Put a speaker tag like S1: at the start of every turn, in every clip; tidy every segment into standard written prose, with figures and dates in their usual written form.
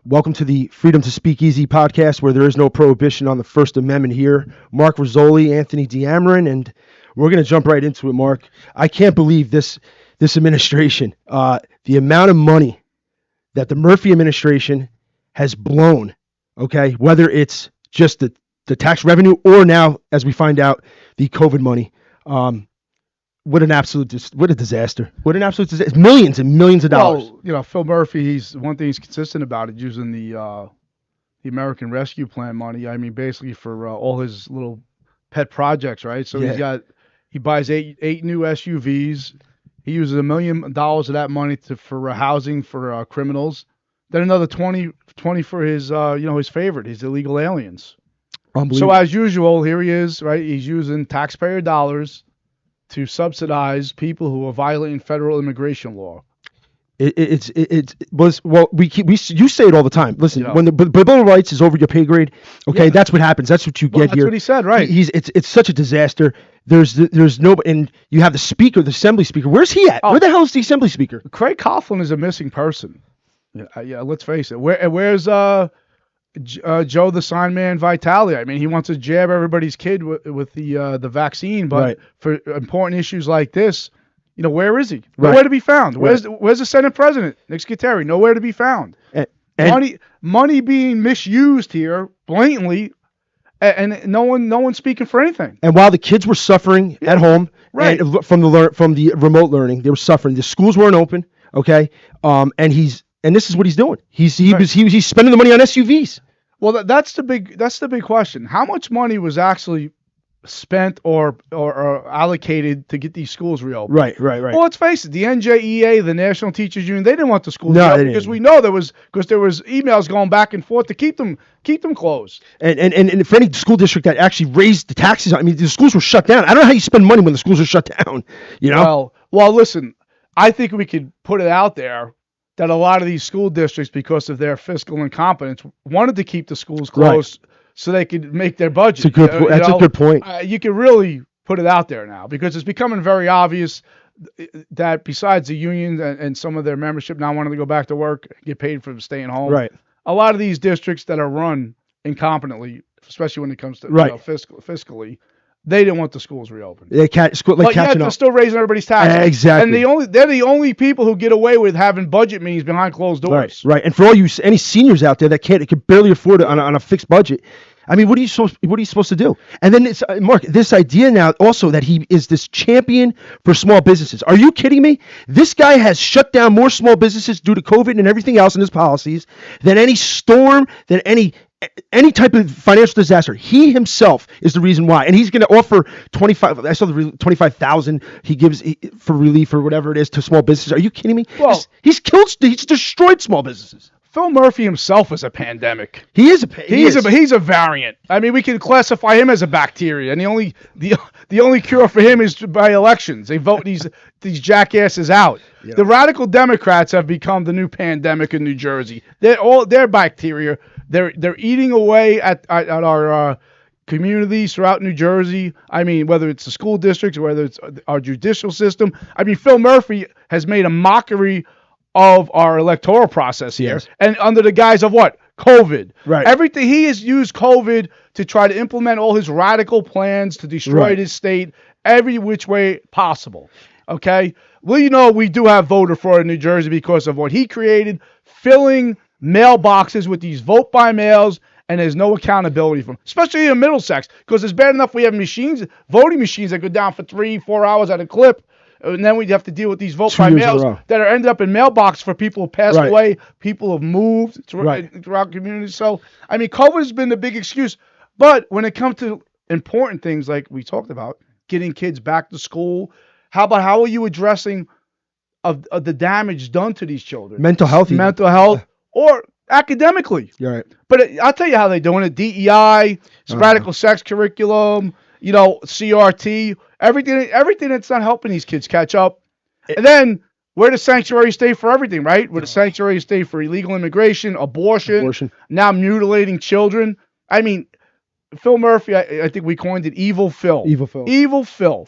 S1: Welcome to the Freedom to Speak Easy podcast, where there is no prohibition on the First Amendment here. Mark Rizzoli, Anthony D'Amarin, and we're going to jump right into it, Mark. I can't believe this administration, the amount of money that the Murphy administration has blown, okay, whether it's just the tax revenue or now, as we find out, the COVID money. What a disaster. What an absolute disaster. Millions and millions of dollars.
S2: Well, Phil Murphy, one thing he's consistent about is using the American Rescue Plan money. I mean, basically for all his little pet projects, right? So he buys eight new SUVs. He uses $1 million of that money for housing for criminals. Then another 20 for his his favorite, his illegal aliens. So as usual, here he is, right? He's using taxpayer dollars to subsidize people who are violating federal immigration law.
S1: You say it all the time. Listen, when the Bill of Rights is over your pay grade, okay, that's what happens. That's what you get here.
S2: That's what he said, right?
S1: It's such a disaster. There's no, and you have the speaker, the assembly speaker. Where's he at? Where the hell is the assembly speaker?
S2: Craig Coughlin is a missing person. Yeah, let's face it. Where's Joe the sign man Vitale? I mean, he wants to jab everybody's kid with the vaccine, but for important issues like this, where is he? Nowhere to be found. Where's the Senate President, Nick Scuteri? Nowhere to be found. And money being misused here blatantly, and no one's speaking for anything.
S1: And while the kids were suffering at home, and from the remote learning, they were suffering. The schools weren't open. Okay, and this is what he's doing. He's spending the money on SUVs.
S2: Well, that's the big question. How much money was actually spent or allocated to get these schools reopened?
S1: Right.
S2: Well, let's face it. The NJEA, the National Teachers Union, they didn't want the schools reopened because we know there was emails going back and forth to keep them closed.
S1: And for any school district that actually raised the taxes, I mean, the schools were shut down. I don't know how you spend money when the schools are shut down.
S2: Well, listen. I think we could put it out there that a lot of these school districts, because of their fiscal incompetence, wanted to keep the schools closed so they could make their budget.
S1: That's a good point.
S2: You can really put it out there now because it's becoming very obvious that besides the unions and some of their membership now wanting to go back to work, get paid for staying home, a lot of these districts that are run incompetently, especially when it comes to fiscally, they didn't want the schools reopened.
S1: But yet
S2: they're still raising everybody's taxes.
S1: Exactly.
S2: And they're the only people who get away with having budget meetings behind closed doors.
S1: Right. And for all any seniors out there that can barely afford it on a fixed budget, I mean, what are you supposed to do? And then it's Mark, this idea now also that he is this champion for small businesses. Are you kidding me? This guy has shut down more small businesses due to COVID and everything else in his policies than any storm, than any type of financial disaster. He himself is the reason why, and he's going to offer 25. I saw the 25,000 he gives for relief or whatever it is to small businesses. Are you kidding me?
S2: Well,
S1: he's destroyed small businesses.
S2: Phil Murphy himself is a pandemic.
S1: He's
S2: a variant. I mean, we can classify him as a bacteria, and the only cure for him is by elections. They vote these jackasses out. Yeah. The radical Democrats have become the new pandemic in New Jersey. They're bacteria. They're eating away at our communities throughout New Jersey. I mean, whether it's the school districts, whether it's our judicial system. I mean, Phil Murphy has made a mockery of our electoral process here, and under the guise of what? COVID.
S1: Right.
S2: Everything he has used COVID to try to implement all his radical plans to destroy his state every which way possible. Okay. Well, we do have voter fraud in New Jersey because of what he created, filling mailboxes with these vote by mails, and there's no accountability from, especially in Middlesex, because it's bad enough we have voting machines that go down for 3-4 hours at a clip. And then we'd have to deal with these vote by mails that are ended up in mailbox for people who passed away, people who have moved throughout communities. So, I mean, COVID has been the big excuse. But when it comes to important things like we talked about, getting kids back to school, how are you addressing of the damage done to these children?
S1: Mental health,
S2: or academically.
S1: You're right.
S2: But I'll tell you how they're doing it. DEI, radical sex curriculum, CRT. Everything that's not helping these kids catch up. And then we're the sanctuary state for everything, right? We're the sanctuary state for illegal immigration, abortion. Now mutilating children. I mean, Phil Murphy, I think we coined it Evil Phil.
S1: Evil Phil.
S2: Evil Phil.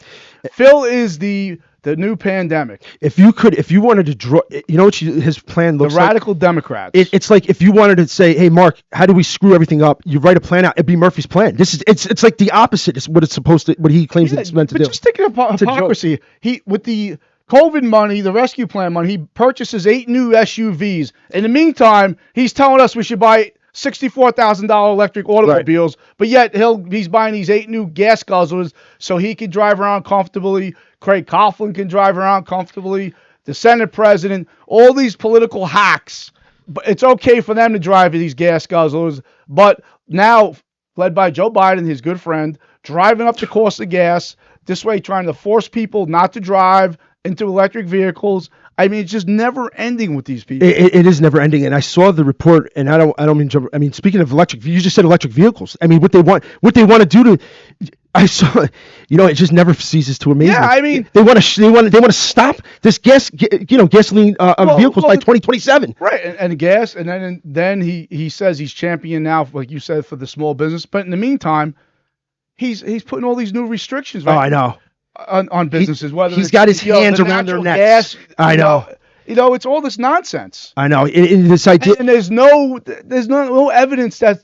S2: Phil is the The new pandemic.
S1: If you wanted to draw, you know what his plan
S2: The
S1: looks like?
S2: radical Democrats.
S1: It's like if you wanted to say, hey, Mark, how do we screw everything up? You write a plan out. It'd be Murphy's plan. It's like the opposite. It's what it's supposed to, what he claims it's meant to do.
S2: But just think of hypocrisy. With the COVID money, the rescue plan money, he purchases 8 new SUVs. In the meantime, he's telling us we should buy $64,000 electric automobiles, but yet he's buying these 8 new gas guzzlers so he can drive around comfortably. Craig Coughlin can drive around comfortably. The Senate president, all these political hacks. But it's okay for them to drive these gas guzzlers. But now, led by Joe Biden, his good friend, driving up the cost of gas, this way trying to force people not to drive into electric vehicles. I mean, it's just never ending with these people.
S1: It is never ending. And I saw the report, and I don't mean to, I mean, speaking of electric, you just said electric vehicles. I mean, what they want to do to, I saw, it just never ceases to amaze me.
S2: Yeah, I mean,
S1: they want to stop this gasoline vehicles by 2027.
S2: Right, and gas, and then he says he's champion now, like you said, for the small business. But in the meantime, he's putting all these new restrictions. Right?
S1: Oh, I know.
S2: On businesses, whether
S1: he's got his hands around their necks.
S2: Gas,
S1: I know.
S2: It's all this nonsense.
S1: I know. This idea,
S2: and there's no evidence that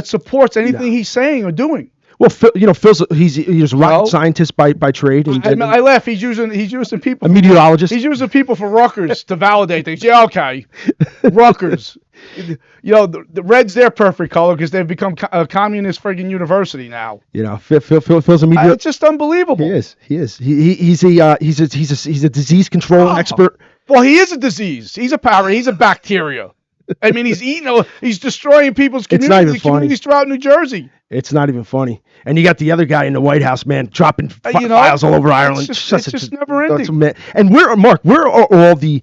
S2: supports anything he's saying or doing.
S1: Well, Phil's he's a rocket scientist by trade. And
S2: I laugh. He's using people.
S1: A meteorologist.
S2: He's using people for Rutgers to validate things. Yeah, okay. Rutgers. The red's their perfect color because they've become a communist friggin' university now.
S1: Phil's a meteor.
S2: It's just unbelievable.
S1: He is. He's a disease control expert.
S2: Well, he is a disease. He's a parrot. He's a bacteria. I mean, he's destroying people's communities throughout New Jersey.
S1: It's not even funny. And you got the other guy in the White House, man, dropping files all over Ireland.
S2: It's just never ending.
S1: And where are all the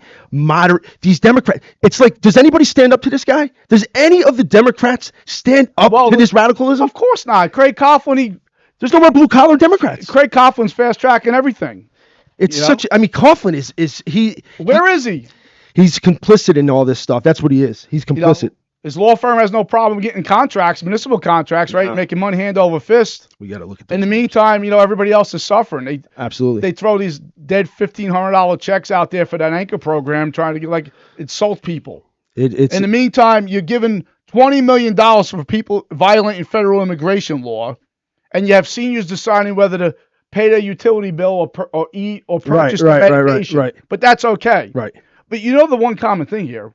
S1: these Democrats? It's like, does anybody stand up to this guy? Does any of the Democrats stand up to this radicalism?
S2: Of course not. Craig Coughlin,
S1: there's no more blue collar Democrats.
S2: Craig Coughlin's fast tracking everything.
S1: It's Coughlin is he?
S2: Where is he?
S1: He's complicit in all this stuff. That's what he is. He's complicit.
S2: His law firm has no problem getting contracts, municipal contracts, right? Making money hand over fist.
S1: We got to look at that.
S2: In the meantime, everybody else is suffering.
S1: Absolutely.
S2: They throw these dead $1,500 checks out there for that anchor program, trying to insult people. In the meantime, you're giving $20 million for people violating federal immigration law, and you have seniors deciding whether to pay their utility bill or eat or purchase medication.
S1: Right.
S2: But that's okay.
S1: Right.
S2: But the one common thing here,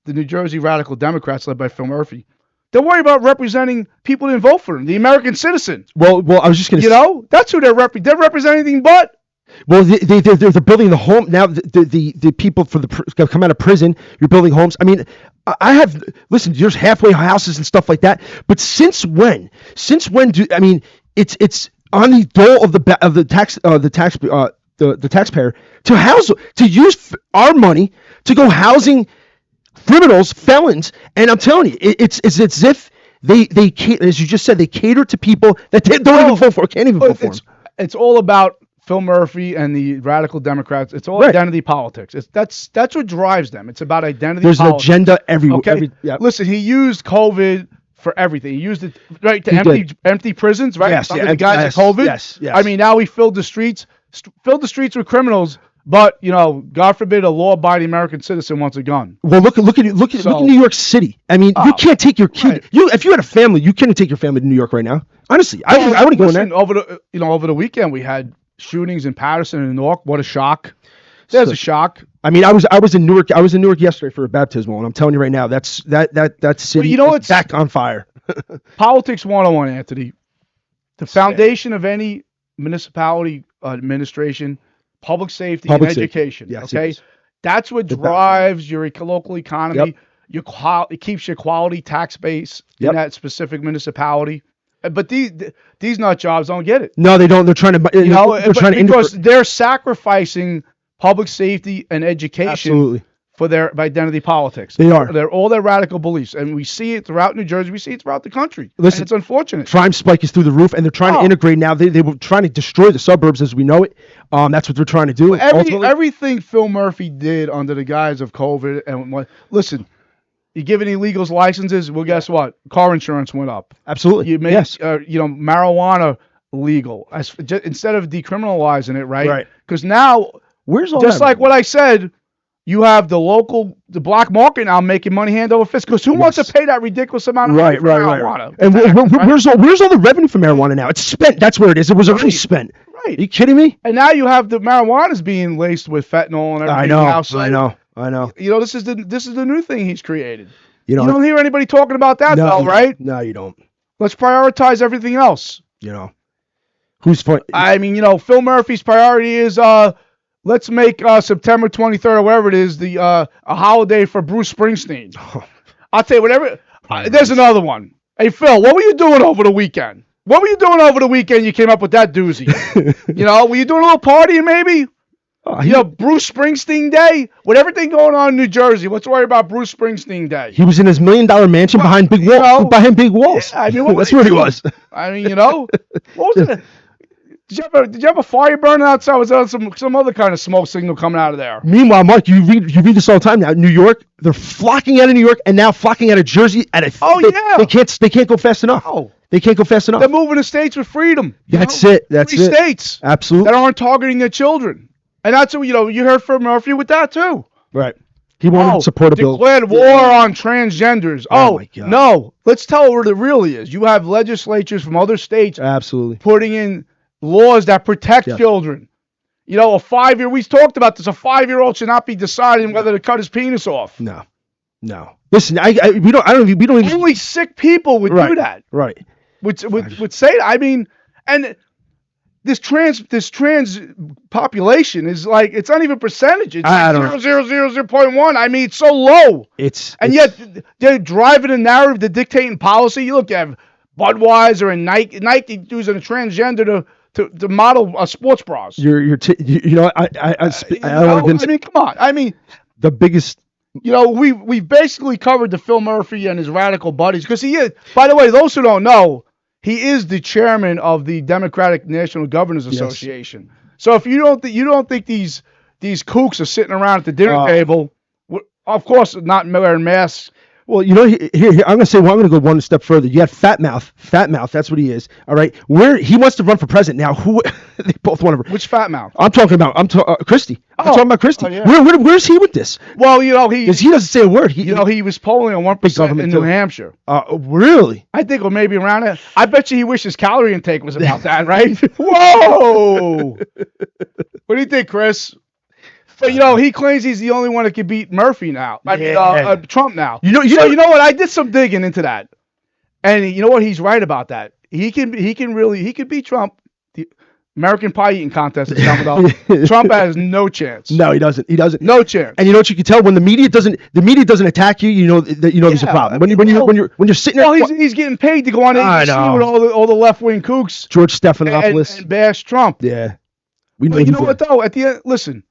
S2: the New Jersey radical Democrats led by Phil Murphy, they're worried about representing people who didn't vote for them, the American citizen.
S1: Well, I was just going to say.
S2: That's who they're representing. They're representing anything but.
S1: Well, they're building the home now. The people come out of prison. You're building homes. I mean, listen. There's halfway houses and stuff like that. But since when? It's on the dole of the taxpayer to use our money to go housing criminals, felons, and I'm telling you, it's as if they as you just said, they cater to people that they don't even vote for, can't even vote for them.
S2: It's all about Phil Murphy and the radical Democrats. It's all identity politics. That's what drives them. It's about identity politics.
S1: There's an agenda everywhere.
S2: Okay? Listen, he used COVID for everything. He used it to empty prisons, right?
S1: Yes,
S2: the guys with COVID.
S1: Yes.
S2: I mean, now he filled the streets with criminals. But God forbid, a law-abiding American citizen wants a gun.
S1: Well, look at New York City. I mean, you can't take your kid. Right. If you had a family, you couldn't take your family to New York right now. Honestly, I wouldn't go in there.
S2: Over the weekend we had shootings in Patterson and Newark. What a shock! There's a shock.
S1: I mean, I was in Newark. I was in Newark yesterday for a baptismal, and I'm telling you right now, that city is back on fire.
S2: Politics 101, Anthony. The foundation of any municipality administration. Public safety and education.
S1: Yes,
S2: okay, that's what drives your local economy. Yep. It keeps your quality tax base in that specific municipality. But these nut jobs don't get it.
S1: No, they don't. They're trying to. Because
S2: they're sacrificing public safety and education for their identity politics.
S1: They are.
S2: They're all their radical beliefs, and we see it throughout New Jersey. We see it throughout the country.
S1: Listen,
S2: and it's unfortunate.
S1: Crime spike is through the roof, and they're trying to integrate now. They were trying to destroy the suburbs as we know it. That's what they're trying to do.
S2: Everything Phil Murphy did under the guise of COVID, and listen, you give any illegals licenses, well, guess what? Car insurance went up.
S1: Absolutely.
S2: You make marijuana legal instead of decriminalizing it, right?
S1: Right.
S2: Because now,
S1: Where's all
S2: just
S1: that
S2: like
S1: money?
S2: what I said, you have the black market now making money hand over fist. Because who wants to
S1: Yes.
S2: pay that ridiculous amount of money
S1: Right,
S2: for
S1: right,
S2: marijuana?
S1: right. And
S2: Right?
S1: where's all the revenue for marijuana now? It's spent. That's where it is. It was already
S2: Right.
S1: spent.
S2: Right.
S1: Are you kidding me?
S2: And now you have the marijuana's being laced with fentanyl and everything.
S1: I know.
S2: Now, so,
S1: I know.
S2: You know, this is the new thing he's created.
S1: You
S2: You
S1: know.
S2: don't hear anybody talking about that,
S1: No,
S2: though, right?
S1: No, you don't.
S2: Let's prioritize everything else.
S1: You know. Who's fun?
S2: I mean, you know, Phil Murphy's priority is let's make September 23rd or whatever it is a holiday for Bruce Springsteen. I'll tell you whatever. There's another one. Hey Phil, what were you doing over the weekend? What were you doing over the weekend? You came up with that doozy. You know, were you doing a little partying maybe? You know, Bruce Springsteen Day. With everything going on in New Jersey, let's worry about Bruce Springsteen Day.
S1: He was in his $1 million mansion behind big walls.
S2: know,
S1: Behind big walls.
S2: Yeah, I mean,
S1: That's where he was.
S2: I mean, you know, what was it? Did you have a fire burning outside? Was there some other kind of smoke signal coming out of there?
S1: Meanwhile, Mark, you read this all the time now. New York, they're flocking out of New York and now flocking out of Jersey. They can't go fast enough.
S2: Oh.
S1: They can't go fast enough.
S2: They're moving to states with freedom.
S1: That's it. That's
S2: Free
S1: it.
S2: states
S1: Absolutely.
S2: that aren't targeting their children. And that's what, you know, you heard from Murphy with that too.
S1: Right. He wanted to support a bill.
S2: Declared war on transgenders.
S1: Oh, my God.
S2: No. Let's tell what it really is. You have legislatures from other states
S1: Absolutely.
S2: putting in laws that protect
S1: Yes.
S2: children. You know, we talked about this. A 5-year-old should not be deciding whether to cut his penis off.
S1: No. Listen, we don't even.
S2: Only sick people would do that.
S1: Right.
S2: Would say that. I mean, and this trans population is like, it's not even percentage. It's
S1: I
S2: like
S1: don't know.
S2: 0.1. I mean, it's so low. Yet they're driving a narrative, they're dictating policy. You look at Budweiser and Nike using a transgender to model sports bras.
S1: I
S2: mean, come on. I mean,
S1: the biggest.
S2: You know, we've basically covered the Phil Murphy and his radical buddies because he is. By the way, those who don't know, he is the chairman of the Democratic National Governors Association. So if you don't think these kooks are sitting around at the dinner table, of course not wearing masks.
S1: Well, you know, here I'm gonna go one step further. You got Fat Mouth. That's what he is. All right, where he wants to run for president now. Who they both want to?
S2: Which Fat Mouth?
S1: I'm talking about. Christie. I'm talking about Christie.
S2: Oh, yeah.
S1: Where's he with this?
S2: Well, you know,
S1: Because he doesn't say a word.
S2: He was polling on 1% in New Hampshire.
S1: Really?
S2: I think, or maybe around that. I bet you he wishes calorie intake was about that, right? Whoa! What do you think, Chris? But you know, he claims he's the only one that can beat Murphy now. I mean, Trump now. You know what? I did some digging into that, and you know what? He's right about that. He can beat Trump. The American Pie eating contest is coming up. Trump has no chance.
S1: No, he doesn't. No
S2: chance.
S1: And you know what you can tell when the media doesn't attack you. You know that there's a problem. When you're sitting there.
S2: Well, he's getting paid to go on ABC with all the left wing kooks.
S1: George Stephanopoulos
S2: and bash Trump.
S1: Yeah.
S2: But you know what though? At the end, listen.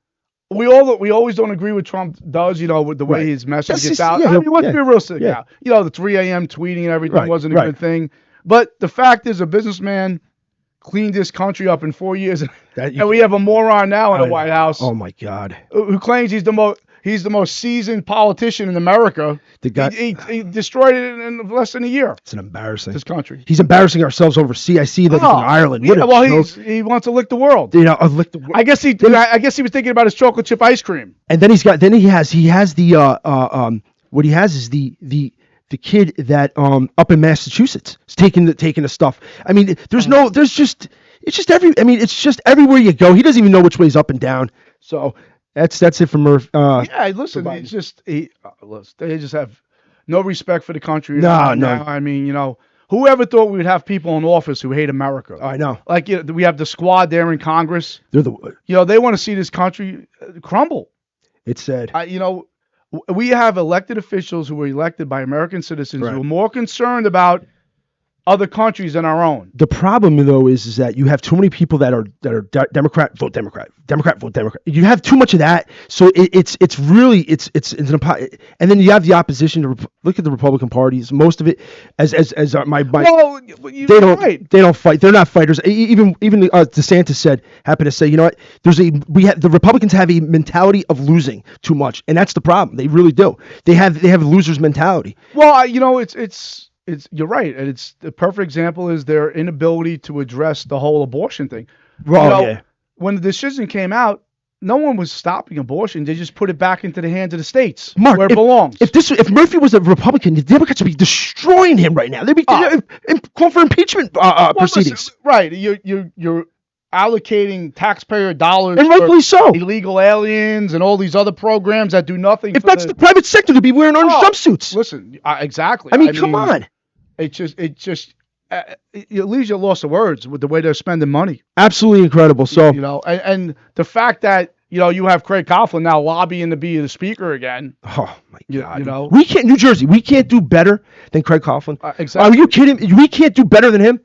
S2: We always don't agree with Trump does, you know, with the way his message gets out. I mean, let's be realistic now. You know, the 3 a.m. tweeting and everything wasn't a good thing. But the fact is, a businessman cleaned this country up in 4 years, and we have a moron now in the White House.
S1: Oh my God!
S2: Who claims he's the most seasoned politician in America.
S1: The guy
S2: he destroyed it in less than a year.
S1: It's an embarrassing.
S2: This country.
S1: He's embarrassing ourselves overseas. Like in Ireland.
S2: Yeah, well, he wants to lick the world.
S1: You know, lick the world.
S2: I guess he was thinking about his chocolate chip ice cream.
S1: And then he has the what he has is the kid that up in Massachusetts is taking the stuff. I mean, it's just everywhere you go. He doesn't even know which way's up and down. So that's it for Murph.
S2: Yeah, listen, it's just they just have no respect for the country.
S1: No.
S2: I mean, you know, whoever thought we would have people in office who hate America?
S1: I know.
S2: Like, you know, we have the squad there in Congress.
S1: They're
S2: they want to see this country crumble.
S1: It's sad.
S2: You know, we have elected officials who were elected by American citizens who are more concerned about other countries than our own.
S1: The problem, though, is that you have too many people that are Democrat, vote Democrat, Democrat, vote Democrat. You have too much of that, so it's really and then you have the opposition. Look at the Republican parties. Most of it, they don't fight. They're not fighters. Even DeSantis happened to say, you know what? The Republicans have a mentality of losing too much, and that's the problem. They really do. They have a loser's mentality.
S2: Well, you know, it's. you're right, and it's the perfect example is their inability to address the whole abortion thing.
S1: Well, yeah.
S2: When the decision came out, no one was stopping abortion. They just put it back into the hands of the states
S1: Mark,
S2: where it belongs.
S1: If Murphy was a Republican, the Democrats would be destroying him right now. They'd be calling for impeachment proceedings.
S2: Listen, right. You're allocating taxpayer dollars
S1: And rightfully so.
S2: illegal aliens and all these other programs that do nothing.
S1: If that's the private sector, to be wearing orange jumpsuits.
S2: Listen, exactly.
S1: I mean, come on.
S2: It just it leaves you lost of words with the way they're spending money.
S1: Absolutely incredible. So
S2: and the fact that you have Craig Coughlin now lobbying to be the speaker again.
S1: Oh my God!
S2: We
S1: can't. New Jersey, we can't do better than Craig Coughlin.
S2: Exactly.
S1: Are you kidding? We can't do better than him.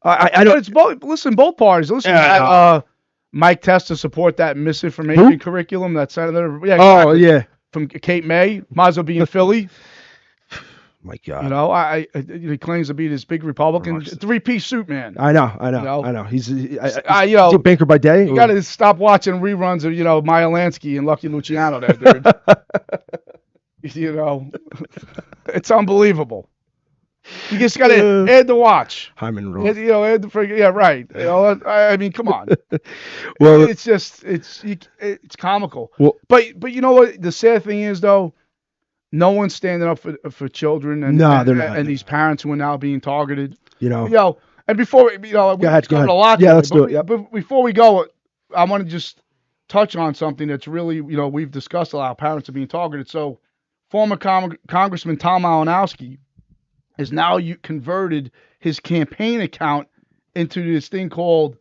S1: I don't.
S2: It's both. Listen, both parties. Listen, Mike Testa support that misinformation curriculum. That senator. Yeah. Exactly.
S1: Oh yeah.
S2: From Cape May, might as well be in Philly.
S1: My God.
S2: He claims to be this big Republican three-piece suit man.
S1: I know. He's a banker by day.
S2: You got to stop watching reruns of Maya Lansky and Lucky Luciano there, dude. It's unbelievable. You just got to add the watch.
S1: Hyman rule.
S2: Add the right. I mean, come on.
S1: Well,
S2: it's just it's comical.
S1: Well,
S2: but you know what? The sad thing is though. No one's standing up for children and
S1: they're not.
S2: And these parents who are now being targeted. And before we
S1: go ahead.
S2: A lot.
S1: Yeah, let's do it. Yep.
S2: But before we go, I want to just touch on something that's really we've discussed a lot. Parents are being targeted. So, former Congressman Tom Malinowski has now converted his campaign account into this thing called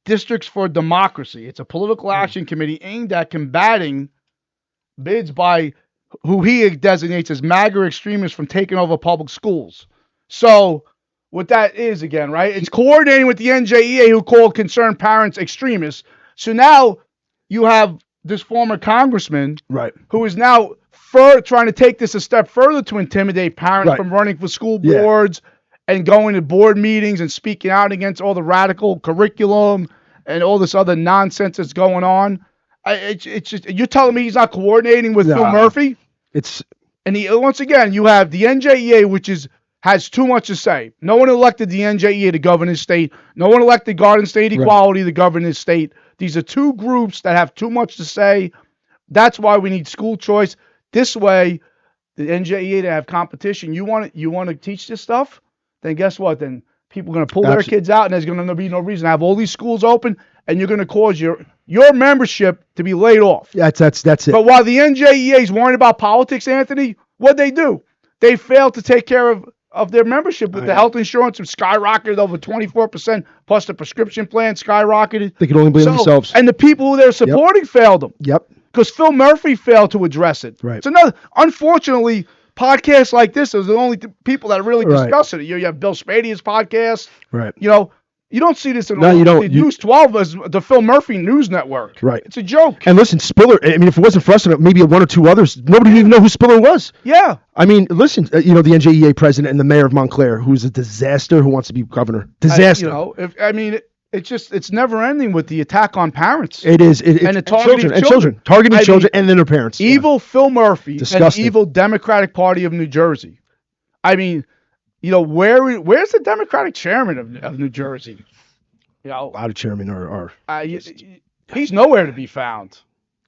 S2: Districts for Democracy. It's a political action committee aimed at combating bids by who he designates as MAGA extremists from taking over public schools. So what that is, again, right? It's coordinating with the NJEA who called concerned parents extremists. So now you have this former congressman who is now trying to take this a step further to intimidate parents from running for school boards and going to board meetings and speaking out against all the radical curriculum and all this other nonsense that's going on. It's just, you're telling me he's not coordinating with Phil Murphy? Once again, you have the NJEA, which has too much to say. No one elected the NJEA to govern his state. No one elected Garden State Equality to govern his state. These are two groups that have too much to say. That's why we need school choice. This way, the NJEA to have competition. You want to teach this stuff? Then guess what? Then people are going to pull their kids out, and there's going to be no reason to have all these schools open, and you're going to cause your membership to be laid off.
S1: That's it.
S2: But while the NJEA is worried about politics, Anthony, what'd they do? They failed to take care of their membership with the health insurance, which skyrocketed over 24%, plus the prescription plan skyrocketed.
S1: They could only blame themselves.
S2: And the people who they're supporting failed them.
S1: Yep.
S2: Because Phil Murphy failed to address it.
S1: Right.
S2: So unfortunately, podcasts like this are the only people that really discuss it. You have Bill Spadia's podcast.
S1: Right.
S2: You don't see this in
S1: you don't.
S2: News 12 as the Phil Murphy News Network.
S1: Right.
S2: It's a joke.
S1: And listen, Spiller, I mean, if it wasn't for us and maybe one or two others, nobody would even know who Spiller was.
S2: Yeah.
S1: I mean, listen, the NJEA president and the mayor of Montclair, who's a disaster, who wants to be governor. Disaster.
S2: It's never ending with the attack on parents.
S1: It is.
S2: And targeting children.
S1: Targeting children and then their parents.
S2: Evil Phil Murphy
S1: Disgusting.
S2: and evil Democratic Party of New Jersey. I mean, where's the Democratic chairman of New Jersey?
S1: A lot of chairmen are.
S2: He's nowhere to be found.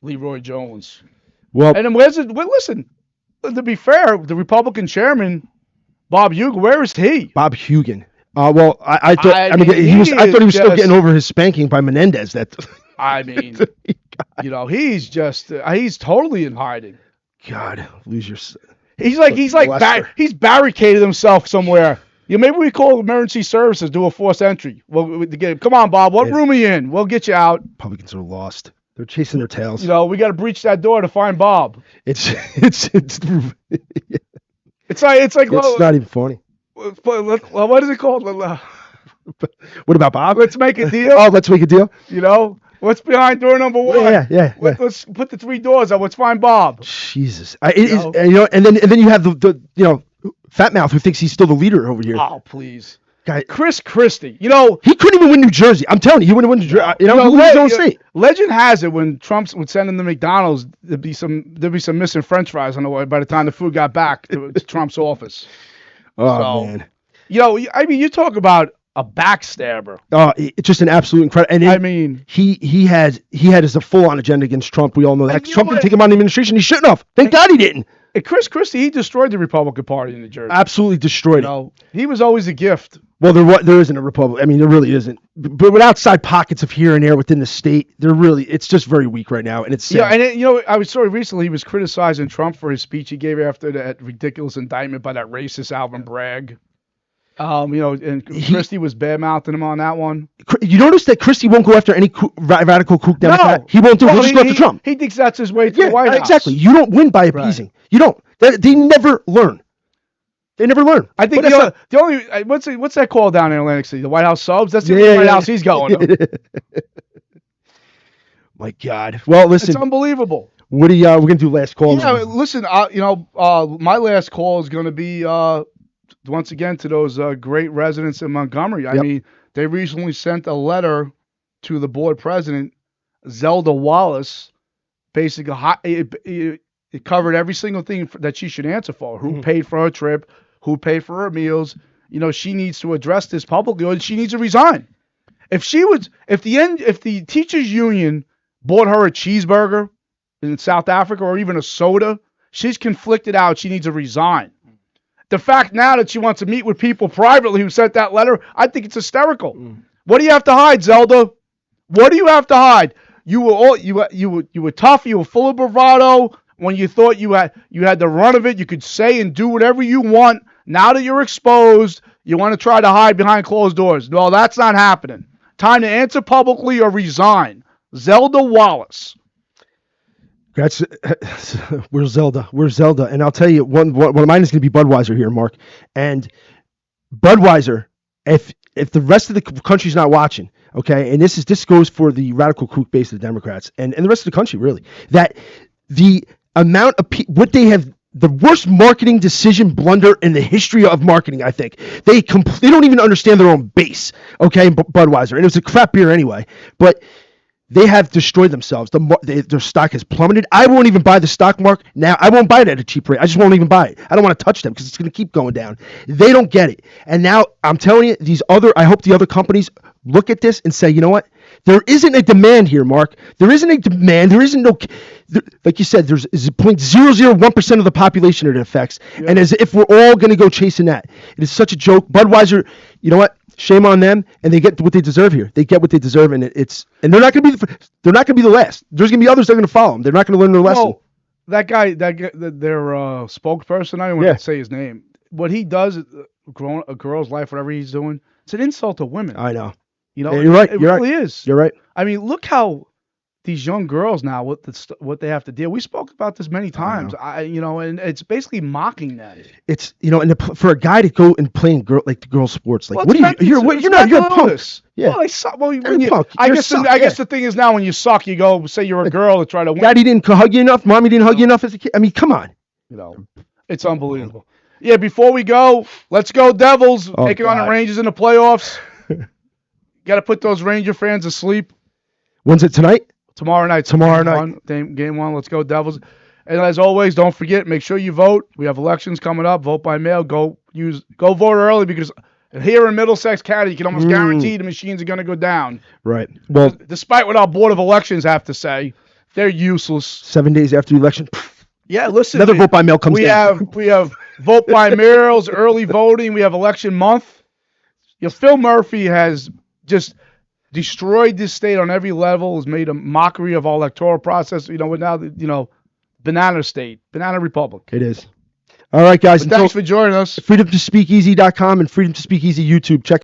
S2: Leroy Jones.
S1: Well,
S2: and then listen, to be fair, the Republican chairman, Bob Hugin, where is he?
S1: Bob Hugin. Well, I thought he was still getting over his spanking by Menendez.
S2: He's totally in hiding.
S1: God, lose your.
S2: He's barricaded himself somewhere. Maybe we call emergency services, do a forced entry. Come on, Bob. What room are you in? We'll get you out.
S1: Republicans are lost. They're chasing their tails.
S2: We got to breach that door to find Bob.
S1: It's not even funny.
S2: What is it called?
S1: What about Bob?
S2: Let's make a deal.
S1: Oh, let's make a deal.
S2: What's behind door number one?
S1: Yeah.
S2: Let's put the 3 doors up. Let's find Bob.
S1: Jesus. And then you have the fat mouth who thinks he's still the leader over here.
S2: Oh, please.
S1: Guy,
S2: Chris Christie.
S1: He couldn't even win New Jersey. I'm telling you, he wouldn't win New Jersey. He won his own state.
S2: Legend has it when Trump would send him to McDonald's, there'd be some missing French fries on the way by the time the food got back to Trump's office.
S1: Oh
S2: So,
S1: man.
S2: I mean, you talk about a backstabber.
S1: Oh, it's just an absolute incredible. And
S2: I mean,
S1: he had a full on agenda against Trump. We all know that.
S2: And you
S1: Trump
S2: know
S1: didn't
S2: what?
S1: take him out of the administration. He shouldn't have. Thank God he didn't.
S2: and Chris Christie, he destroyed the Republican Party in New Jersey.
S1: Absolutely destroyed it.
S2: He was always a gift.
S1: Well, there isn't a Republic. I mean, there really isn't. But with outside pockets of here and there within the state, it's just very weak right now, and it's sad.
S2: Yeah, and I saw recently he was criticizing Trump for his speech he gave after that ridiculous indictment by that racist Alvin Bragg. And Christie was bad-mouthing him on that one.
S1: You notice that Christie won't go after any radical kook Democrat?
S2: No.
S1: He won't do it. He'll just go after Trump.
S2: He thinks that's his way to the White House.
S1: Exactly. You don't win by appeasing. Right. You don't. They never learn. They never learn.
S2: I think the only what's that called down in Atlantic City? The White House subs. That's the only White House he's going to.
S1: My God. Well, listen.
S2: It's unbelievable.
S1: What we're gonna do last call?
S2: Yeah, listen. My last call is going to be once again to those great residents in Montgomery. I mean, they recently sent a letter to the board president, Zelda Wallace. Basically, it covered every single thing that she should answer for. Who paid for her trip? Who paid for her meals? She needs to address this publicly, or she needs to resign. If the teachers union bought her a cheeseburger in South Africa or even a soda, she's conflicted out. She needs to resign. The fact now that she wants to meet with people privately who sent that letter, I think it's hysterical. What do you have to hide, Zelda? What do you have to hide? You were tough. You were full of bravado. When you thought you had the run of it, you could say and do whatever you want. Now that you're exposed, you want to try to hide behind closed doors. No, that's not happening. Time to answer publicly or resign. Zelda Wallace.
S1: Where's Zelda? And I'll tell you, one of mine is going to be Budweiser here, Mark. And Budweiser, if the rest of the country's not watching, okay, and this goes for the radical kook base of the Democrats and the rest of the country, really, that the amount of what they have, the worst marketing decision blunder in the history of marketing, I think. They don't even understand their own base, okay, Budweiser. And it was a crap beer anyway. But they have destroyed themselves. Their stock has plummeted. I won't even buy the stock, Mark. Now, I won't buy it at a cheap rate. I just won't even buy it. I don't want to touch them because it's going to keep going down. They don't get it. And now, I'm telling you, I hope the other companies look at this and say, you know what? There isn't a demand here, Mark. There isn't a demand. There isn't no, like you said, there's 0.001% of the population it affects. Yeah. And as if we're all going to go chasing that. It is such a joke. Budweiser, you know what? Shame on them, and they get what they deserve here. They get what they deserve, and they're not going to be the last. There's going to be others that are going to follow them. They're not going to learn their lesson.
S2: That guy, their spokesperson, I don't want to say his name. What he does, a girl's life, whatever he's doing, it's an insult to women.
S1: I know.
S2: Yeah,
S1: you're right.
S2: It really is.
S1: You're right.
S2: I mean, look how these young girls now, what they have to deal. We spoke about this many times. And it's basically mocking that.
S1: It's for a guy to go and play in the girl sports, like, what are you? You're a punk. Yeah.
S2: I guess the thing is now when you suck, you go say you're a girl to try to win.
S1: Daddy didn't hug you enough. Mommy didn't hug you enough as a kid. I mean, come on.
S2: It's unbelievable. Yeah. Before we go, let's go Devils taking on the Rangers in the playoffs. Got to put those Ranger fans to sleep.
S1: When's it tonight?
S2: Tomorrow night. Game one. Let's go Devils. And as always, don't forget, make sure you vote. We have elections coming up. Vote by mail. Go vote early because here in Middlesex County, you can almost guarantee the machines are going to go down.
S1: Right. Well,
S2: despite what our Board of Elections have to say, they're useless.
S1: 7 days after the election.
S2: Yeah, listen.
S1: Another vote by mail comes down.
S2: We have vote by mails, early voting. We have election month. Phil Murphy has just destroyed this state on every level, has made a mockery of our electoral process. We're now, banana state, banana republic.
S1: It is. All right, guys.
S2: Thanks for joining us.
S1: FreedomToSpeakEasy.com and Freedom to Speak Easy YouTube. Check